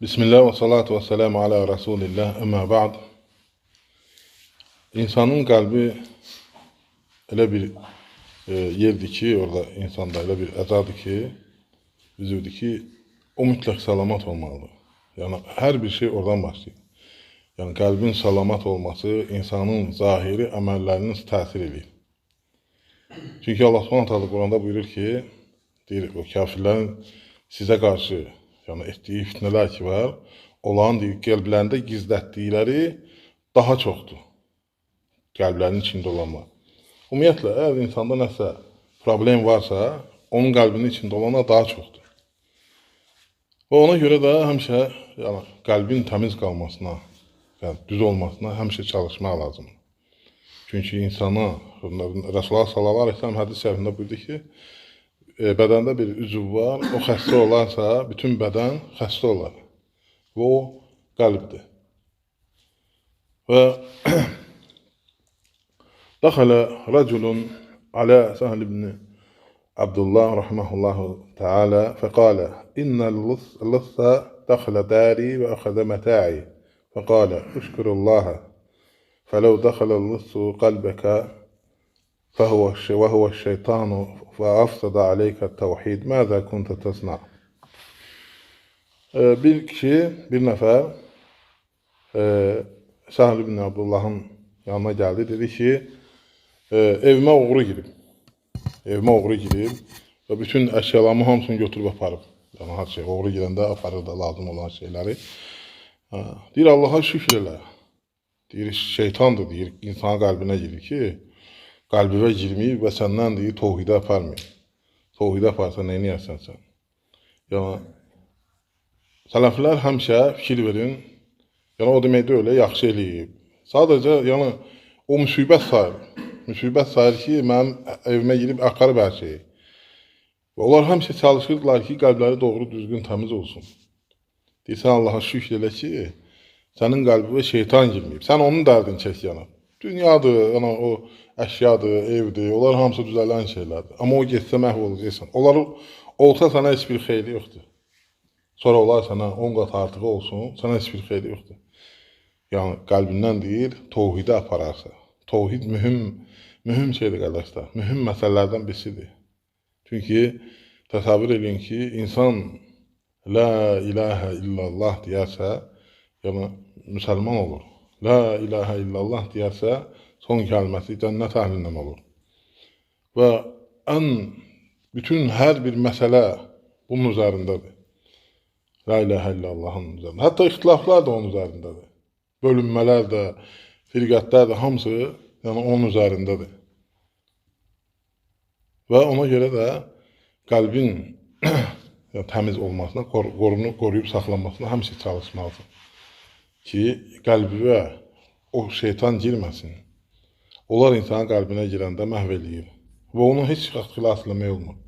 Bismillah ve salatu ve selamu ala Resulillah. Əmmə ba'd. İnsanın qəlbi elə bir yerdir ki, orada insanda elə bir əzadır ki, üzvdür ki, o mütləq salamat olmalıdır. Yəni, hər bir şey oradan başlayır. Yəni, qəlbin salamat olması insanın zahiri əməllərinin təsir edir. Çünki Allah SWT Quranda buyurur ki, deyir, o kafirlərin sizə qarşı yəni etdiyi fitnələr ki var, olan deyir, qəlblərində gizlətdikləri daha çoxdur. Qəlblərinin içində olanlar. Ümumiyyətlə, əgər insanda nəsə problem varsa, onun qəlbinin içində olanlar daha çoxdur. Və ona görə də həmişə yəni, qəlbin təmiz qalmasına, yəni, düz olmasına həmişə çalışmaq lazımdır. Çünki insana, Resulullah sallallahu aleyhi ve sellem hədis şərifində buyurdu ki, bədəndə bir üzv var, o xəstə olarsa, bütün bədən xəstə olar. Və o qəlbdir. Və dəxələ rəculun alə Səhl ibn Abdullah rahiməhullahu teala fəqalə innəl lıssa dəxələ dəri və əxədə mətə'i fəqalə üşkürullaha fələv dəxələ lıssu qəlbəkə وهو الشيطان فأفسد عليك التوحيد ماذا كنت تصنع? Bir kişi, bir nəfər Səhl ibn Abdullahın yanına gəldi, dedi ki, evimə uğru girib. Evimə uğru girib və bütün əşyalarımı hamısını götürüb aparıb. Yəni, hər şey, uğru girəndə aparır da lazım olan şeyləri. Deyir, Allaha şükür elə. Deyir, şeytandır, deyir, insan qəlbinə girir ki, qəlbivə girməyib və səndən deyir, tohidə aparmıyor. Tohidə aparsa, neyini yersən sən? Yəni, sələflər həmişə fikir verin, yəni o deməkdə öyle, yaxşı eləyib. Sadəcə, yəni, o müsibət sayır. Müsibət sayır ki, mənim evimə girib axarıb hər şeyi. Və onlar həmişə çalışırdılar ki, qəlbləri doğru, düzgün, təmiz olsun. Deyirsən, Allaha şükür elə ki, sənin qəlbivə şeytan girməyib. Sən onun dərdini çək yana. Dünyadır, yəni o əşyadır, evdir, onlar hamısı düzələn şeylərdir. Amma o getsə məhv olacaqsan. Onlar olsa sənə heç bir xeyri yoxdur. Sonra onlar sənə 10 qat artığı olsun, sənə heç bir xeyri yoxdur. Yəni, qəlbindən deyir, tohidə apararsa. Tohid mühüm şeydir, qardaşlar. Mühüm məsələlərdən birisidir. Çünki təsəvvür edin ki, insan La ilahə illallah deyərsə, yəni, müsəlman olur. La ilahə illallah deyərsə, son kəlməsi cənnət əhlindən olur. Və bütün hər bir məsələ bunun üzərindədir. La ilahə illallahın üzərində. Hətta ixtilaflar da onun üzərindədir. Bölünmələr də, firqətlər də, hamısı yəni, onun üzərindədir. Və ona görə də qəlbin yəni, təmiz olmasına, qoruyub saxlanmasına həmişə çalışmalıdır. Ki, qəlbivə o şeytan girməsin. Onlar insanın qəlbinə girəndə məhv eləyir. Və onu heç vaxt xilas eləmək olmur.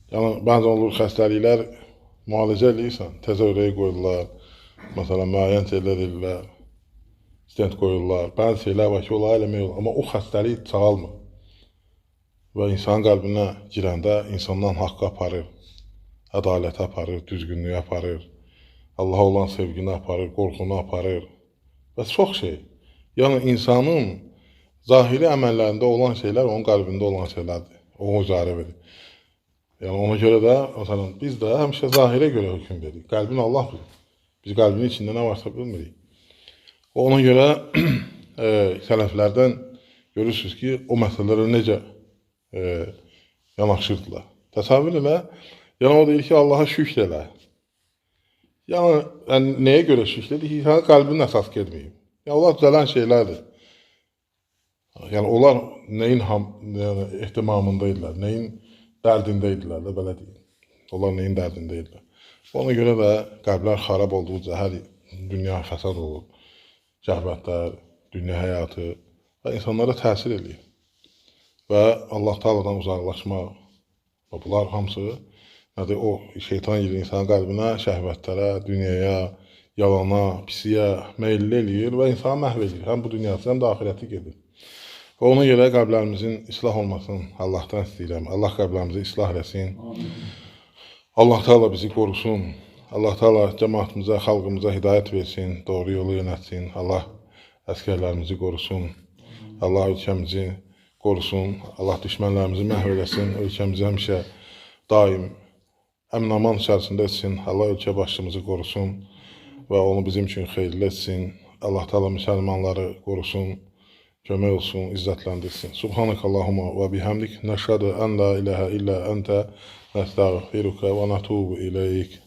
Yəni, bəzən olur xəstəliklər müalicə eləyirsən, təzə ürəyə qoyurlar, məsələn, müəyyən şeylər edirlər, stent qoyurlar, bəzi şeylər var ki, onları eləmək olur. Amma o xəstəlik sağalmır. Və insanın qəlbinə girəndə insandan haqqı aparır, ədaləti aparır, düzgünlüyü aparır, Allaha olan sevgini aparır, qorxunu aparır və çox şey. Yəni, insanın zahiri əməllərində olan şeylər onun qəlbində olan şeylərdir. O üzarə verir. Yəni, ona görə də, məsələn, biz də həmişə zahirə görə hökm veririk. Qəlbin Allah bilir. Biz qəlbin içində nə varsa bilmirik. Ona görə sələflərdən görürsünüz ki, o məsələlərə necə yanaşırdılar. Təsəvvür elə, yəni o deyir ki, Allaha şükür elə. Yəni, nəyə görə şükür edir ki, qəlbinin əsas gedməyib. Yəni, onlar düzələn şeylərdir. Yəni, onlar nəyin ehtimamında idilər, nəyin dərdində idilər də, belə deyil. Onlar nəyin dərdində idilər. Ona görə də qəlblər xarab olduqca hər dünya fəsad olur. Şəhvətlər, dünya həyatı və insanlara təsir edir. Və Allah Taala'dan uzaqlaşmaq və bunlar hamısı o şeytan girir insanın qəlbinə, şəhvətlərə, dünyaya, yalana, pisiyə meyilli eləyir və insanı məhv edir. Həm bu dünyası, həm də ahirəti gedir. Və ona görə qəlblərimizin islah olmasını Allahdan istəyirəm. Allah qəlblərimizi islah eləsin. Allah Teala bizi qorusun. Allah Teala cemaatimize, xalqımıza hidayət versin, doğru yolu yönətsin. Allah əskərlərimizi qorusun. Allah ölkəmizi qorusun. Allah düşmənlərimizi məhv eləsin. Ölkəmizi həmişə daim əmin-aman içərisində etsin. Allah ölkə başçımızı qorusun və onu bizim üçün xeyirli etsin. Allah Teala müsəlmanları qorusun, kömək olsun, izzətləndirsin. Subhanakallahumma və bihamdik. Nəşhədu ən la ilahə illə əntə nəstəğfiruka və nətubu iləyik.